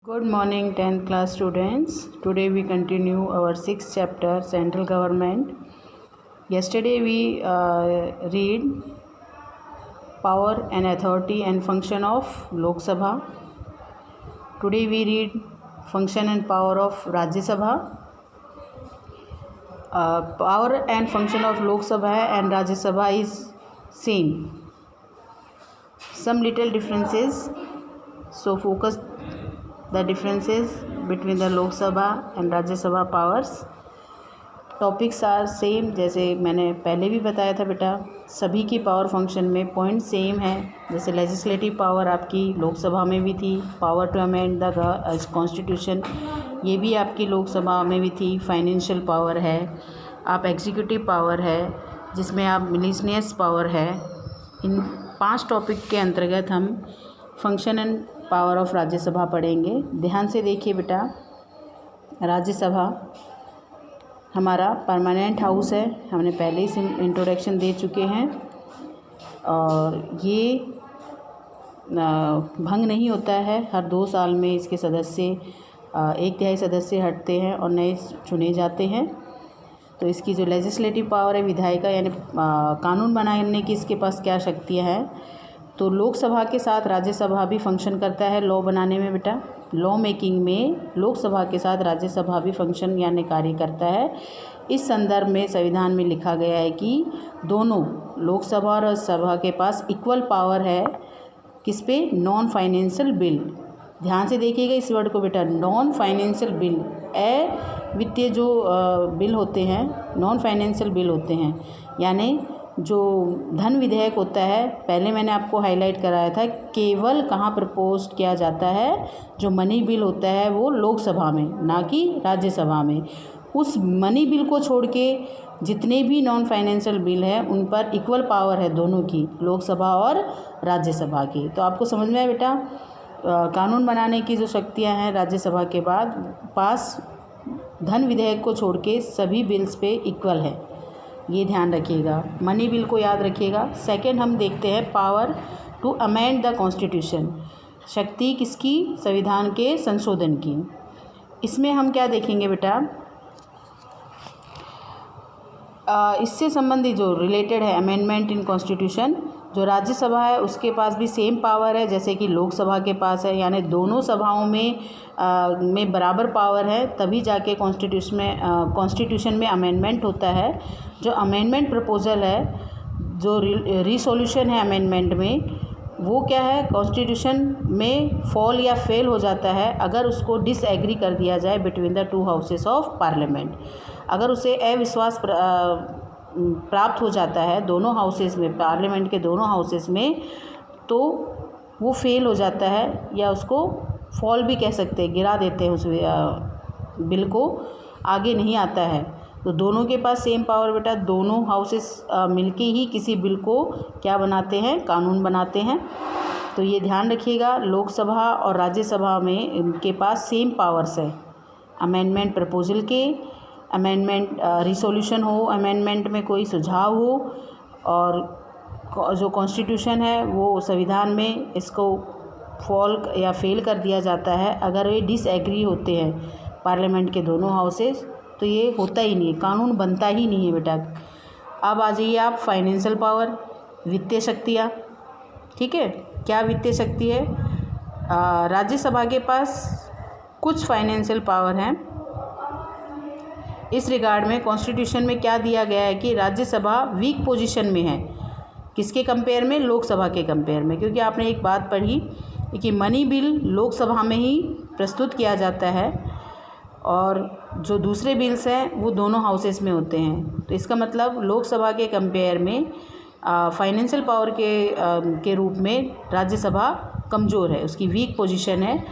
Good morning 10th class students. Today we continue our 6th chapter Central Government. Yesterday we read Power and Authority and Function of Lok Sabha. Today we read Function and Power of Rajya Sabha. Power and function of Lok Sabha and Rajya Sabha is same. Some little differences. So focus the differences between the Lok Sabha and Rajya Sabha powers. Topics are same, जैसे मैंने पहले भी बताया था बेटा, सभी की power function में पॉइंट सेम है। जैसे लेजिस्लेटिव पावर आपकी लोकसभा में भी थी, power to amend the constitution, ये भी आपकी लोकसभा में भी थी। फाइनेंशियल पावर है, आप एग्जीक्यूटिव पावर है, जिसमें आप मिलिशियस पावर है। इन 5 टॉपिक के अंतर्गत हम function and power of Rajya Sabha पढ़ेंगे। ध्यान से देखिए बेटा, राज्यसभा हमारा परमानेंट हाउस है, हमने पहले ही इंट्रोडक्शन दे चुके हैं, और ये भंग नहीं होता है। हर 2 साल में इसके सदस्य 1/3 सदस्य हटते हैं और नए चुने जाते हैं। तो इसकी जो लेजिस्लेटिव पावर है, विधायिका यानी कानून बनाने की इसके पास क्या शक्तियाँ हैं, तो लोकसभा के साथ राज्यसभा भी फंक्शन करता है लॉ बनाने में बेटा। लॉ मेकिंग में लोकसभा के साथ राज्यसभा भी फंक्शन यानी कार्य करता है। इस संदर्भ में संविधान में लिखा गया है कि दोनों लोकसभा और राज्यसभा के पास इक्वल पावर है। किस पे? Non financial bill. ध्यान से देखिएगा इस वर्ड को बेटा, नॉन फाइनेंशियल बिल। वित्तीय जो बिल होते हैं, नॉन फाइनेंशियल बिल होते हैं, यानी जो धन विधेयक होता है, पहले मैंने आपको हाईलाइट कराया था, केवल कहाँ प्रपोज किया जाता है, जो मनी बिल होता है वो लोकसभा में, ना कि राज्यसभा में। उस मनी बिल को छोड़ के जितने भी नॉन फाइनेंशियल बिल हैं उन पर इक्वल पावर है दोनों की, लोकसभा और राज्यसभा की। तो आपको समझ में आया बेटा, कानून बनाने की जो शक्तियाँ हैं राज्यसभा के बाद पास, धन विधेयक को छोड़ के सभी बिल्स पे इक्वल है, ये ध्यान रखिएगा। मनी बिल को याद रखिएगा। सेकंड हम देखते हैं power to amend the constitution, शक्ति किसकी? संविधान के संशोधन की। इसमें हम क्या देखेंगे बेटा, इससे संबंधित जो रिलेटेड है अमेंडमेंट इन कॉन्स्टिट्यूशन, जो राज्यसभा है उसके पास भी सेम पावर है जैसे कि लोकसभा के पास है, यानी दोनों सभाओं में बराबर पावर है, तभी जाके कॉन्स्टिट्यूशन में अमेंडमेंट होता है। जो अमेंडमेंट प्रपोजल है, जो रिसोल्यूशन है अमेंडमेंट में, वो क्या है, कॉन्स्टिट्यूशन में फॉल या फेल हो जाता है अगर उसको डिसएग्री कर दिया जाए between the 2 houses of parliament. अगर उसे अविश्वास प्राप्त हो जाता है दोनों हाउसेस में, पार्लियामेंट के दोनों हाउसेस में, तो वो फेल हो जाता है, या उसको फॉल भी कह सकते हैं, गिरा देते हैं उस बिल को, आगे नहीं आता है। तो दोनों के पास सेम पावर बेटा, दोनों हाउसेस मिलके ही किसी बिल को क्या बनाते हैं, कानून बनाते हैं। तो ये ध्यान रखिएगा, लोकसभा और राज्यसभा में इनके पास सेम पावर्स है। अमेंडमेंट प्रपोजल के, अमेंडमेंट रिसोल्यूशन हो, अमेंडमेंट में कोई सुझाव हो, और जो कॉन्स्टिट्यूशन है वो संविधान में इसको फॉल या फेल कर दिया जाता है अगर ये डिसएग्री होते हैं पार्लियामेंट के दोनों हाउसेस, तो ये होता ही नहीं है, कानून बनता ही नहीं है बेटा। अब आ जाइए आप फाइनेंशियल पावर, वित्तीय शक्तियाँ। ठीक है, क्या वित्तीय शक्ति है? राज्यसभा के पास कुछ फाइनेंशियल पावर हैं। इस रिगार्ड में कॉन्स्टिट्यूशन में क्या दिया गया है कि राज्यसभा वीक पोजीशन में है, किसके कंपेयर में? लोकसभा के कंपेयर में। क्योंकि आपने एक बात पढ़ी कि मनी बिल लोकसभा में ही प्रस्तुत किया जाता है और जो दूसरे बिल्स हैं वो दोनों हाउसेस में होते हैं। तो इसका मतलब लोकसभा के कंपेयर में फाइनेंशियल पावर के रूप में राज्यसभा कमज़ोर है, उसकी वीक पोजीशन है।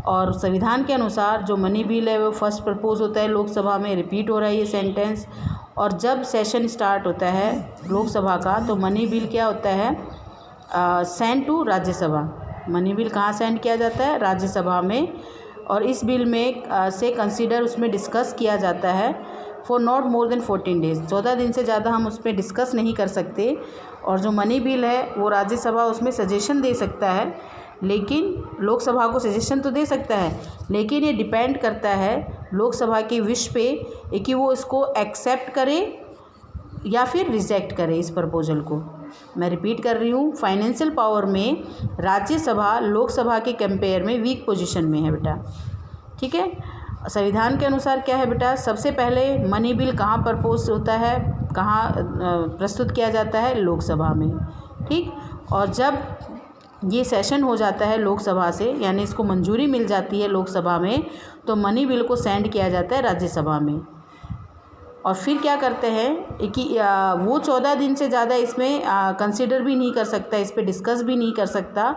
और संविधान के अनुसार जो मनी बिल है वो फर्स्ट प्रपोज होता है लोकसभा में, रिपीट हो रहा है ये सेंटेंस, और जब सेशन स्टार्ट होता है लोकसभा का तो मनी बिल क्या होता है, send to Rajya Sabha. Money bill कहाँ सेंड किया जाता है? राज्यसभा में। और इस बिल में से कंसीडर उसमें डिस्कस किया जाता है for not more than 14 days, 14 दिन से ज़्यादा हम उस पर डिस्कस नहीं कर सकते। और जो मनी बिल है वो राज्यसभा उसमें सजेशन दे सकता है लेकिन लोकसभा को सजेशन तो दे सकता है, लेकिन ये डिपेंड करता है लोकसभा की विश पे कि वो इसको एक्सेप्ट करे या फिर रिजेक्ट करे इस प्रपोजल को। मैं रिपीट कर रही हूँ, फाइनेंशियल पावर में राज्यसभा लोकसभा के कंपेयर में वीक पोजीशन में है बेटा। ठीक है, संविधान के अनुसार क्या है बेटा, सबसे पहले मनी बिल कहाँ प्रपोज होता है, कहाँ प्रस्तुत किया जाता है, लोकसभा में। ठीक, और जब ये सेशन हो जाता है लोकसभा से, यानी इसको मंजूरी मिल जाती है लोकसभा में, तो मनी बिल को सेंड किया जाता है राज्यसभा में। और फिर क्या करते हैं कि वो 14 दिन से ज़्यादा इसमें कंसिडर भी नहीं कर सकता, इस पर डिस्कस भी नहीं कर सकता।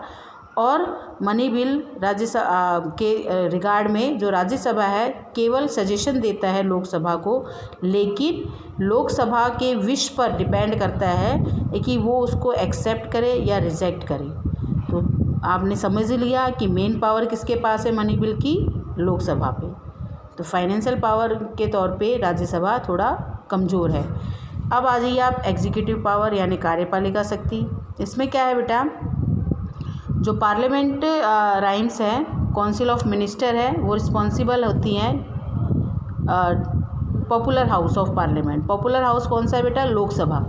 और मनी बिल राज्यसभा के रिगार्ड में जो राज्यसभा है केवल सजेशन देता है लोकसभा को, लेकिन लोकसभा के विश पर डिपेंड करता है कि वो उसको एक्सेप्ट करे या रिजेक्ट करे। तो आपने समझ लिया कि मेन पावर किसके पास है मनी बिल की, लोकसभा पे। तो फाइनेंशियल पावर के तौर पे राज्यसभा थोड़ा कमज़ोर है। अब आ जाइए आप एग्जीक्यूटिव पावर यानी कार्यपालिका शक्ति। इसमें क्या है बेटा, जो पार्लियामेंट राइम्स है, काउंसिल ऑफ मिनिस्टर है, वो रिस्पॉन्सिबल होती हैं popular house of parliament. Popular house कौन सा है बेटा, लोकसभा।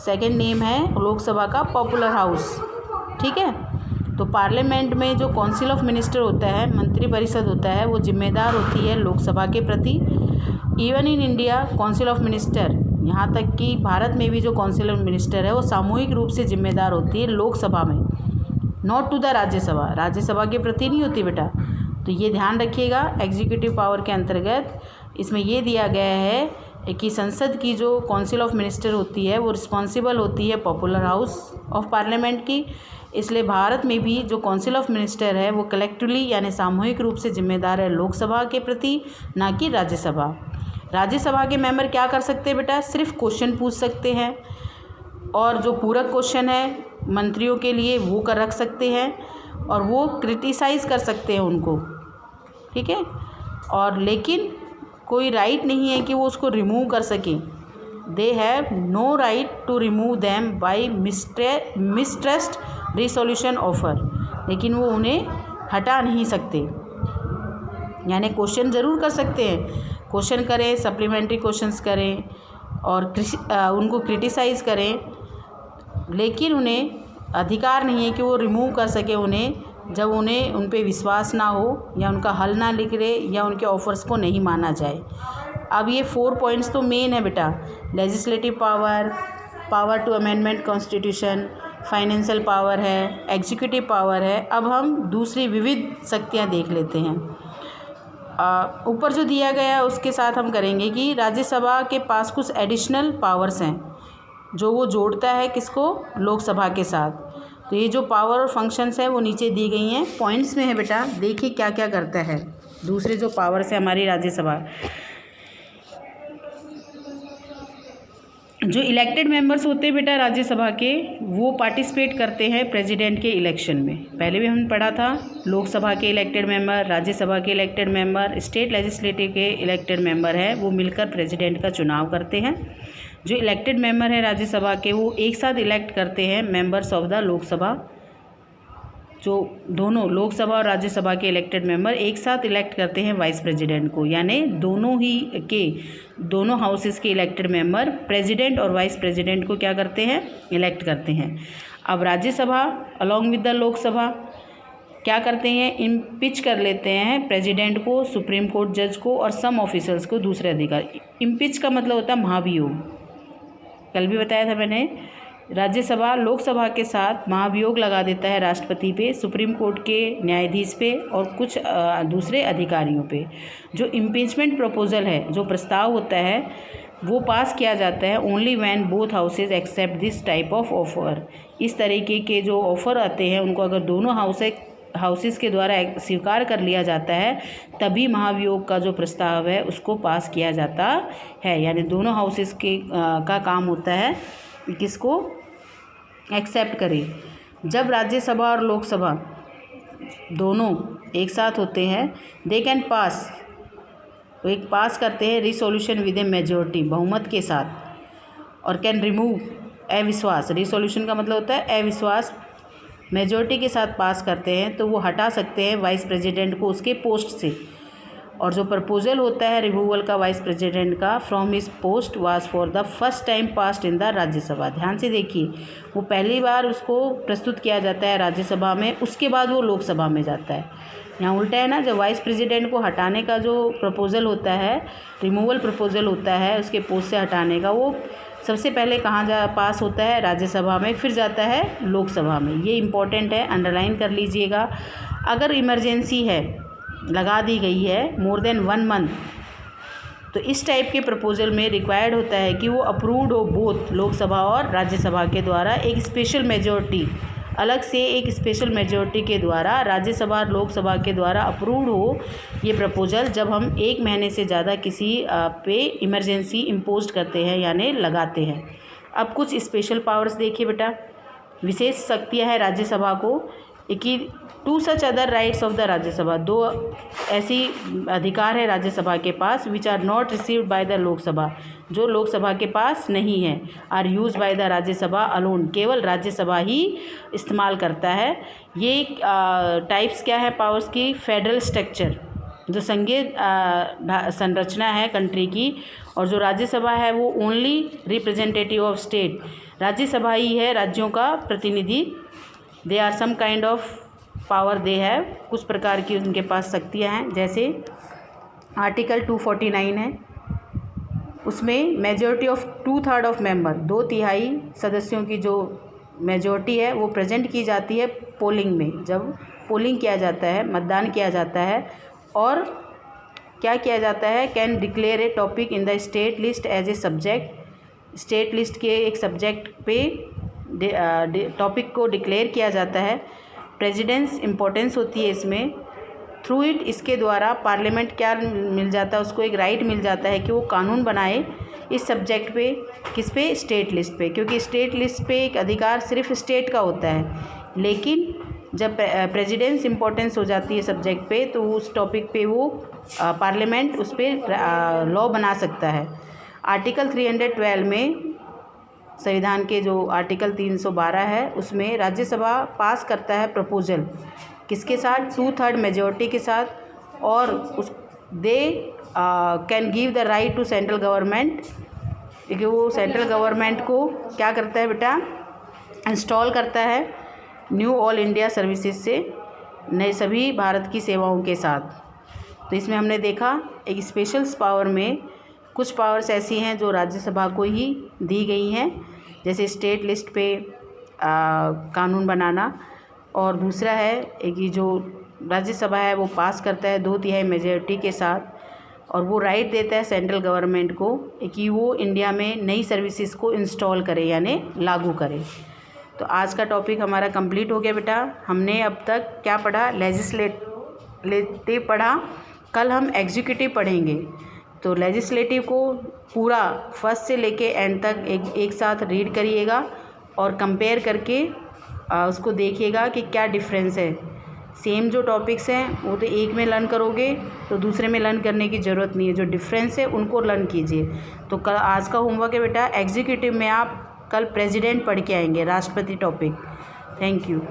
सेकंड नेम है लोकसभा का पॉपुलर हाउस। ठीक है, तो पार्लियामेंट में जो काउंसिल ऑफ मिनिस्टर होता है, मंत्रिपरिषद होता है, वो जिम्मेदार होती है लोकसभा के प्रति। Even in India council of minister, यहाँ तक कि भारत में भी जो काउंसिल ऑफ मिनिस्टर है वो सामूहिक रूप से जिम्मेदार होती है लोकसभा में, not to the Rajya Sabha. Rajya Sabha के प्रति नहीं होती बेटा, तो ये ध्यान रखिएगा। एग्जीक्यूटिव पावर के अंतर्गत इसमें ये दिया गया है कि संसद की जो काउंसिल ऑफ मिनिस्टर होती है वो रिस्पॉन्सिबल होती है पॉपुलर हाउस ऑफ पार्लियामेंट की। इसलिए भारत में भी जो काउंसिल ऑफ मिनिस्टर है वो कलेक्टिवली यानी सामूहिक रूप से जिम्मेदार है लोकसभा के प्रति, ना कि राज्यसभा। राज्यसभा के मेंबर क्या कर सकते हैं बेटा, सिर्फ क्वेश्चन पूछ सकते हैं, और जो पूरक क्वेश्चन है मंत्रियों के लिए वो कर रख सकते हैं, और वो क्रिटिसाइज़ कर सकते हैं उनको। ठीक है, और लेकिन कोई राइट नहीं है कि वो उसको रिमूव कर सकें। They have no right to remove them by mistrust resolution offer, लेकिन वो उन्हें हटा नहीं सकते। यानी क्वेश्चन ज़रूर कर सकते हैं, क्वेश्चन करें, सप्लीमेंट्री क्वेश्चंस करें और उनको क्रिटिसाइज़ करें, लेकिन उन्हें अधिकार नहीं है कि वो रिमूव कर सके उन्हें, जब उन्हें उन पे विश्वास ना हो या उनका हल ना निकले या उनके ऑफर्स को नहीं माना जाए। अब ये 4 पॉइंट्स तो मेन है बेटा, legislative power, power to amendment constitution, financial power है, एग्जीक्यूटिव पावर है। अब हम दूसरी विविध शक्तियाँ देख लेते हैं। ऊपर जो दिया गया है उसके साथ हम करेंगे कि राज्यसभा के पास कुछ एडिशनल पावर्स हैं जो वो जोड़ता है किसको, लोकसभा के साथ। तो ये जो पावर और फंक्शंस हैं वो नीचे दी गई हैं, पॉइंट्स में है बेटा। देखिए क्या क्या करता है दूसरे जो पावर्स है हमारी राज्यसभा। जो इलेक्टेड मेंबर्स होते हैं बेटा राज्यसभा के, वो पार्टिसिपेट करते हैं प्रेसिडेंट के इलेक्शन में। पहले भी हमने पढ़ा था, लोकसभा के इलेक्टेड मेंबर, राज्यसभा के इलेक्टेड मेंबर, स्टेट लेजिस्लेटिव के इलेक्टेड मेंबर हैं, वो मिलकर प्रेसिडेंट का चुनाव करते हैं। जो इलेक्टेड मेंबर हैं राज्यसभा के, वो एक साथ इलेक्ट करते हैं मेंबर्स ऑफ द लोकसभा। जो दोनों लोकसभा और राज्यसभा के इलेक्टेड मेंबर एक साथ इलेक्ट करते हैं वाइस प्रेसिडेंट को, यानी दोनों हाउसेस के इलेक्टेड मेंबर प्रेसिडेंट और वाइस प्रेसिडेंट को क्या करते हैं, इलेक्ट करते हैं। अब Rajya Sabha along with the Lok Sabha क्या करते हैं, इम्पीच कर लेते हैं प्रेसिडेंट को, सुप्रीम कोर्ट जज को और सम ऑफिसर्स को दूसरे अधिकार। इम्पीच का मतलब होता है महाभियोग, कल भी बताया था मैंने। राज्यसभा लोकसभा के साथ महाभियोग लगा देता है राष्ट्रपति पे, सुप्रीम कोर्ट के न्यायाधीश पे और कुछ दूसरे अधिकारियों पे। जो इम्पीचमेंट प्रपोजल है, जो प्रस्ताव होता है, वो पास किया जाता है only when both houses accept this type of offer. इस तरीके के जो ऑफ़र आते हैं उनको अगर दोनों हाउसेस के द्वारा स्वीकार कर लिया जाता है, तभी महाभियोग का जो प्रस्ताव है उसको पास किया जाता है। यानी दोनों हाउसेस के का काम होता है किसको एक्सेप्ट करें। जब राज्यसभा और लोकसभा दोनों एक साथ होते हैं, दे कैन पास, वो एक पास करते हैं रिसोल्यूशन विद ए मेजॉरिटी, बहुमत के साथ, और कैन रिमूव अविश्वास। रिसोल्यूशन का मतलब होता है अविश्वास मेजॉरिटी के साथ पास करते हैं तो वो हटा सकते हैं वाइस प्रेसिडेंट को उसके पोस्ट से। और जो प्रपोजल होता है रिमूवल का वाइस प्रेसिडेंट का from his post was for the first time passed in the Rajya Sabha. ध्यान से देखिए, वो पहली बार उसको प्रस्तुत किया जाता है राज्यसभा में, उसके बाद वो लोकसभा में जाता है। यहाँ उल्टा है ना, जब वाइस प्रेसिडेंट को हटाने का जो प्रपोजल होता है, रिमूवल प्रपोजल होता है उसके पोस्ट से हटाने का, वो सबसे पहले कहाँ पास होता है, राज्यसभा में, फिर जाता है लोकसभा में। ये इम्पॉर्टेंट है, अंडरलाइन कर लीजिएगा। अगर इमरजेंसी है, लगा दी गई है मोर देन 1 मंथ, तो इस टाइप के प्रपोजल में रिक्वायर्ड होता है कि वो अप्रूव्ड हो बोथ लोकसभा और राज्यसभा के द्वारा, एक स्पेशल मेजॉरिटी, अलग से एक स्पेशल मेजॉरिटी के द्वारा राज्यसभा और लोकसभा के द्वारा अप्रूव्ड हो ये प्रपोजल, जब हम 1 महीने से ज़्यादा किसी पे इमरजेंसी इम्पोज करते हैं यानी लगाते हैं। अब कुछ स्पेशल पावर्स देखिए बेटा, विशेष शक्तियाँ है राज्यसभा को कि 2 such other rights of the Rajya Sabha, 2 ऐसी अधिकार है राज्यसभा के पास which are not received by the Lok Sabha, जो लोकसभा के पास नहीं है, are use by the Rajya Sabha alone, केवल राज्यसभा ही इस्तेमाल करता है। ये टाइप्स क्या है पावर्स की, फेडरल स्ट्रक्चर, जो संघीय संरचना है कंट्री की, और जो राज्यसभा है वो only representative of state, Rajya Sabha ही है राज्यों का प्रतिनिधि। They are some kind of power they have, कुछ प्रकार की उनके पास शक्तियाँ हैं। जैसे आर्टिकल 249 है, उसमें मेजॉरिटी ऑफ 2/3 ऑफ मेंबर, 2/3 सदस्यों की जो मेजॉरिटी है वो प्रेजेंट की जाती है पोलिंग में, जब पोलिंग किया जाता है, मतदान किया जाता है। और क्या किया जाता है, can declare a topic in the state list as a subject, state list के एक सब्जेक्ट पे टॉपिक को डिक्लेयर किया जाता है। प्रेसिडेंस इम्पोर्टेंस होती है इसमें, थ्रू इट, इसके द्वारा पार्लियामेंट क्या मिल जाता है, उसको एक राइट मिल जाता है कि वो कानून बनाए इस सब्जेक्ट पे, किस पे, स्टेट लिस्ट पे, क्योंकि स्टेट लिस्ट पे एक अधिकार सिर्फ स्टेट का होता है। लेकिन जब प्रेसिडेंस इम्पोर्टेंस हो जाती है सब्जेक्ट पे, तो उस टॉपिक पे वो पार्लियामेंट उस पर लॉ बना सकता है। आर्टिकल 312 में, संविधान के जो आर्टिकल 312 है, उसमें राज्यसभा पास करता है प्रपोजल किसके साथ, 2/3 मेजॉरिटी के साथ, और उस they can give the right to central government, क्योंकि वो सेंट्रल गवर्नमेंट को क्या करता है बेटा, इंस्टॉल करता है न्यू ऑल इंडिया सर्विसेज से, नए सभी भारत की सेवाओं के साथ। तो इसमें हमने देखा एक स्पेशल पावर में कुछ पावर्स ऐसी हैं जो राज्यसभा को ही दी गई हैं, जैसे स्टेट लिस्ट पे कानून बनाना, और दूसरा है एक जो राज्यसभा है वो पास करता है 2/3 मेजॉरिटी के साथ, और वो राइट देता है सेंट्रल गवर्नमेंट को कि वो इंडिया में नई सर्विसेज को इंस्टॉल करे यानी लागू करे। तो आज का टॉपिक हमारा कंप्लीट हो गया बेटा। हमने अब तक क्या पढ़ा, लेजिस्लेटिव पढ़ा, कल हम एग्जीक्यूटिव पढ़ेंगे। तो लेजिस्लेटिव को पूरा फर्स्ट से लेके एंड तक एक साथ रीड करिएगा और कंपेयर करके उसको देखिएगा कि क्या डिफरेंस है। सेम जो टॉपिक्स हैं वो तो एक में लर्न करोगे तो दूसरे में लर्न करने की ज़रूरत नहीं है, जो डिफरेंस है उनको लर्न कीजिए। तो कल आज का होमवर्क है बेटा, एग्जीक्यूटिव में आप कल प्रेसिडेंट पढ़ के आएंगे, राष्ट्रपति टॉपिक। Thank you.